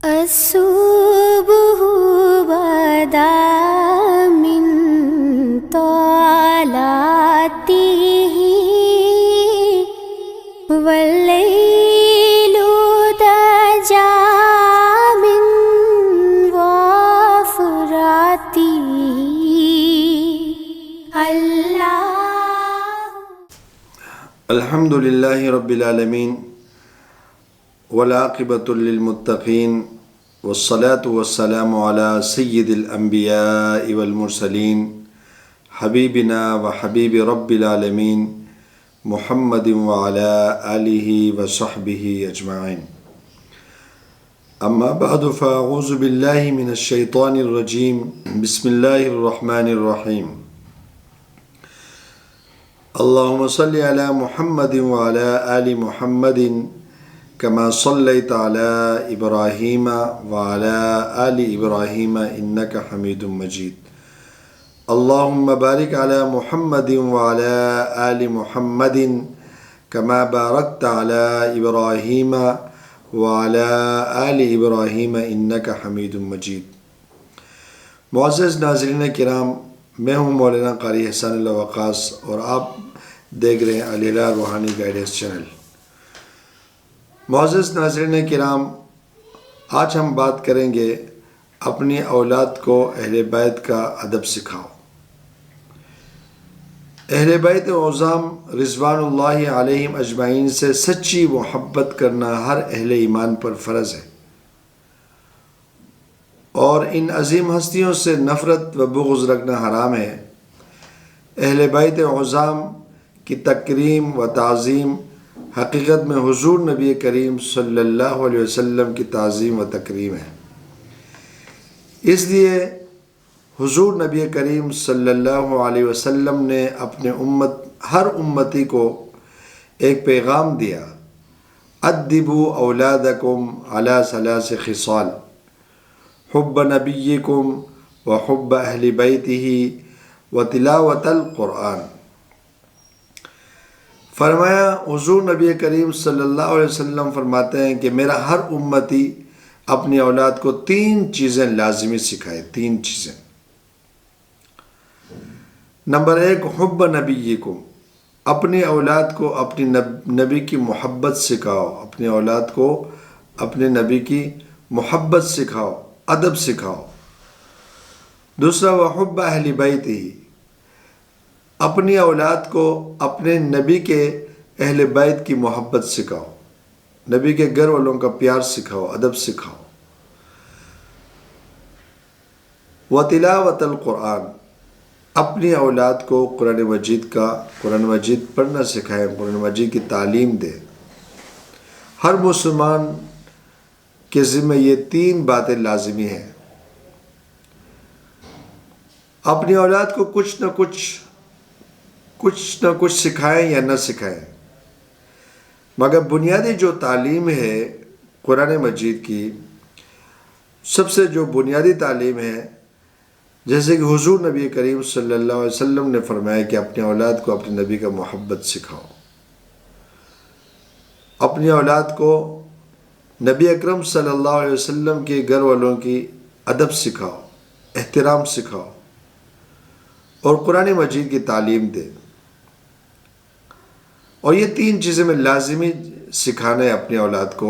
الصبح بدا من طلعته والليل دجى من وفراته الحمد للہ رب العالمین والعاقبۃ للمتقین والصلاة والسلام علی سید الانبیاء والمرسلین حبیبنا وحبیب رب العالمین محمد وعلی آلہ وصحبہ اجمعین اما بعد فاعوذ باللہ من الشیطان الرجیم بسم اللہ الرحمن الرحیم اللہم صلی علی محمد وعلی آل محمد کما صلیت علی ابراہیم وعلی آل ابراہیم انک حمید مجید اللہم بارک علی محمد وعلی آل محمد کما بارکت علی ابراہیم وعلی آل ابراہیم انک حمید مجید۔ معزز ناظرین کرام، میں ہوں مولانا قاری احسان اللہ وقاص اور آپ دیکھ رہے ہیں الہلال روحانی گائیڈنس چینل۔ معزز ناظرین کرام، آج ہم بات کریں گے اپنی اولاد کو اہل بیت کا ادب سکھاؤ۔ اہل بیت اعظام رضوان اللہ علیہم اجمعین سے سچی محبت کرنا ہر اہل ایمان پر فرض ہے، اور ان عظیم ہستیوں سے نفرت و بغض رکھنا حرام ہے۔ اہل بیت اعظام کی تکریم و تعظیم حقیقت میں حضور نبی کریم صلی اللہ علیہ وسلم کی تعظیم و تکریم ہے۔ اس لیے حضور نبی کریم صلی اللہ علیہ وسلم نے اپنے ہر امتی کو ایک پیغام دیا: ادبوا اولادکم علی ثلاث خصال، حب نبیکم و حب اہل بیتہ و تلاوت القرآن۔ فرمایا حضور نبی کریم صلی اللہ علیہ وسلم فرماتے ہیں کہ میرا ہر امتی اپنی اولاد کو 3 چیزیں لازمی سکھائے۔ 3 چیزیں۔ نمبر 1، حب نبیکم، اپنی اولاد کو اپنی نبی کی محبت سکھاؤ۔ اپنی اولاد کو اپنے نبی کی محبت سکھاؤ، ادب سکھاؤ۔ دوسرا، وحب اہل بیتہ، اپنی اولاد کو اپنے نبی کے اہل بیت کی محبت سکھاؤ، نبی کے گھر والوں کا پیار سکھاؤ، ادب سکھاؤ۔ وتلاوت القرآن، اپنی اولاد کو قرآن مجید پڑھنا سکھائیں، قرآن مجید کی تعلیم دیں۔ ہر مسلمان کے ذمہ یہ 3 باتیں لازمی ہیں۔ اپنی اولاد کو کچھ نہ کچھ سکھائیں یا نہ سکھائیں، مگر بنیادی جو تعلیم ہے قرآن مجید کی، سب سے جو بنیادی تعلیم ہے، جیسے کہ حضور نبی کریم صلی اللہ علیہ وسلم نے فرمایا کہ اپنے اولاد کو اپنے نبی کا محبت سکھاؤ، اپنی اولاد کو نبی اکرم صلی اللہ علیہ وسلم کے گھر والوں کی ادب سکھاؤ، احترام سکھاؤ، اور قرآن مجید کی تعلیم دے۔ اور یہ 3 چیزیں میں لازمی سکھانا ہے اپنی اولاد کو۔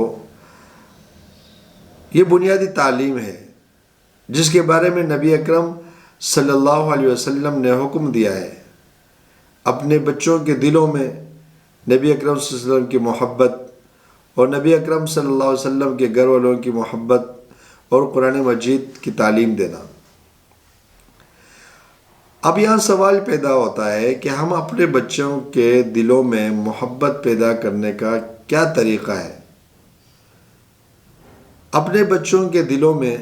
یہ بنیادی تعلیم ہے جس کے بارے میں نبی اکرم صلی اللہ علیہ وسلم نے حکم دیا ہے۔ اپنے بچوں کے دلوں میں نبی اکرم صلی اللہ علیہ وسلم کی محبت اور نبی اکرم صلی اللہ علیہ وسلم کے گھر والوں کی محبت اور قرآن مجید کی تعلیم دینا۔ اب یہاں سوال پیدا ہوتا ہے کہ ہم اپنے بچوں کے دلوں میں محبت پیدا کرنے کا کیا طریقہ ہے؟ اپنے بچوں کے دلوں میں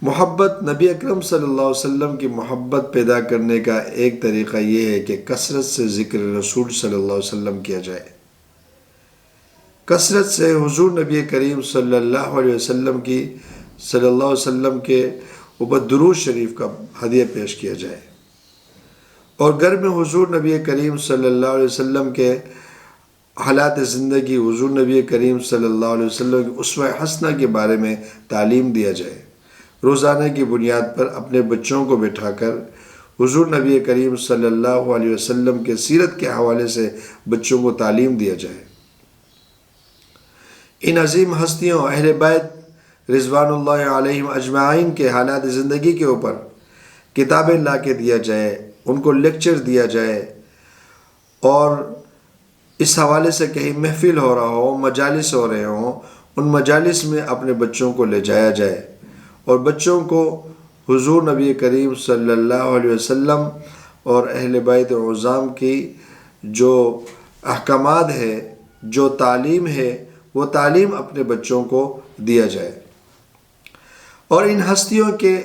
محبت، نبی اکرم صلی اللہ علیہ وسلم کی محبت پیدا کرنے کا ایک طریقہ یہ ہے کہ کثرت سے ذکر رسول صلی اللہ علیہ وسلم کیا جائے، کثرت سے حضور نبی کریم صلی اللہ علیہ وسلم کے اوپر درود شریف کا ہدیہ پیش کیا جائے، اور گھر میں حضور نبی کریم صلی اللہ علیہ وسلم کے حالات زندگی حضور نبی کریم صلی اللہ علیہ وسلم کی اسوہ حسنہ کے بارے میں تعلیم دیا جائے۔ روزانہ کی بنیاد پر اپنے بچوں کو بٹھا کر حضور نبی کریم صلی اللہ علیہ وسلم کے سیرت کے حوالے سے بچوں کو تعلیم دیا جائے۔ ان عظیم ہستیوں اہل بیت رضوان اللہ علیہم اجمعین کے حالات زندگی کے اوپر کتابیں لا کے دیا جائے، ان کو لیکچر دیا جائے، اور اس حوالے سے کہیں محفل ہو رہا ہو، مجالس ہو رہے ہوں، ان مجالس میں اپنے بچوں کو لے جایا جائے اور بچوں کو حضور نبی کریم صلی اللہ علیہ وسلم اور اہل بیت عظام کی جو احکامات ہے، جو تعلیم ہے، وہ تعلیم اپنے بچوں کو دیا جائے، اور ان ہستیوں کے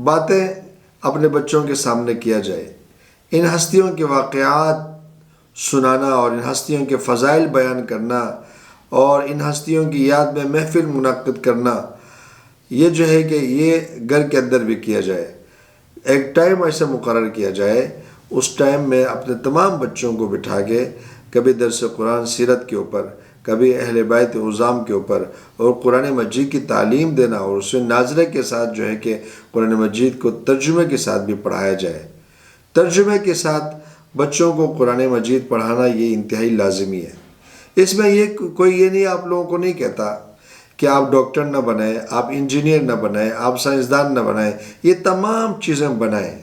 باتیں اپنے بچوں کے سامنے کیا جائے، ان ہستیوں کے واقعات سنانا اور ان ہستیوں کے فضائل بیان کرنا اور ان ہستیوں کی یاد میں محفل منعقد کرنا، یہ جو ہے کہ یہ گھر کے اندر بھی کیا جائے۔ ایک ٹائم ایسا مقرر کیا جائے، اس ٹائم میں اپنے تمام بچوں کو بٹھا کے کبھی درس قرآن سیرت کے اوپر، کبھی اہل بیت عظام کے اوپر، اور قرآن مجید کی تعلیم دینا، اور اس میں ناظرہ کے ساتھ جو ہے کہ قرآن مجید کو ترجمے کے ساتھ بھی پڑھایا جائے۔ ترجمے کے ساتھ بچوں کو قرآن مجید پڑھانا یہ انتہائی لازمی ہے۔ اس میں یہ کوئی یہ نہیں، آپ لوگوں کو نہیں کہتا کہ آپ ڈاکٹر نہ بنائیں، آپ انجینئر نہ بنائیں، آپ سائنسدان نہ بنائیں، یہ تمام چیزیں بنائیں۔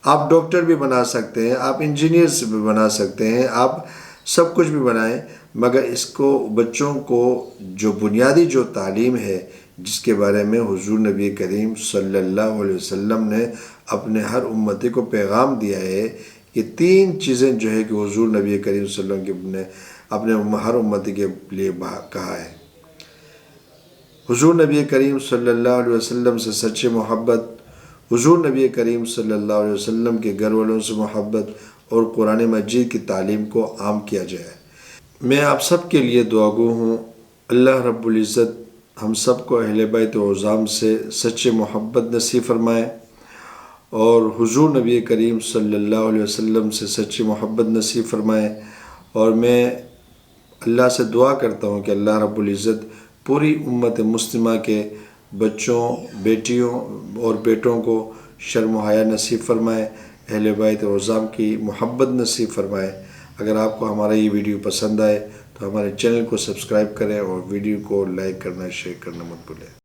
آپ ڈاکٹر بھی بنا سکتے ہیں، آپ انجینئر سے بھی بنا سکتے ہیں، آپ سب کچھ بھی بنائیں، مگر اس کو بچوں کو جو بنیادی جو تعلیم ہے، جس کے بارے میں حضور نبی کریم صلی اللہ علیہ وسلم نے اپنے ہر امتی کو پیغام دیا ہے، یہ 3 چیزیں جو ہے کہ حضور نبی کریم صلی اللہ علیہ وسلم نے اپنے ہر امتی کے لیے کہا ہے۔ حضور نبی کریم صلی اللہ علیہ وسلم سے سچی محبت، حضور نبی کریم صلی اللہ علیہ وسلم کے گھر والوں سے محبت، اور قرآن مجید کی تعلیم کو عام کیا جائے۔ میں آپ سب کے لیے دعا گو ہوں، اللہ رب العزت ہم سب کو اہل بیت عظام سے سچی محبت نصیب فرمائے، اور حضور نبی کریم صلی اللہ علیہ وسلم سے سچی محبت نصیب فرمائے۔ اور میں اللہ سے دعا کرتا ہوں کہ اللہ رب العزت پوری امت مسلمہ کے بچوں، بیٹیوں اور بیٹوں کو شرم و حیا نصیب فرمائے، اہل بیت عظام کی محبت نصیب فرمائے۔ اگر آپ کو ہمارا یہ ویڈیو پسند آئے تو ہمارے چینل کو سبسکرائب کریں اور ویڈیو کو لائک کرنا، شیئر کرنا مت بھولیں۔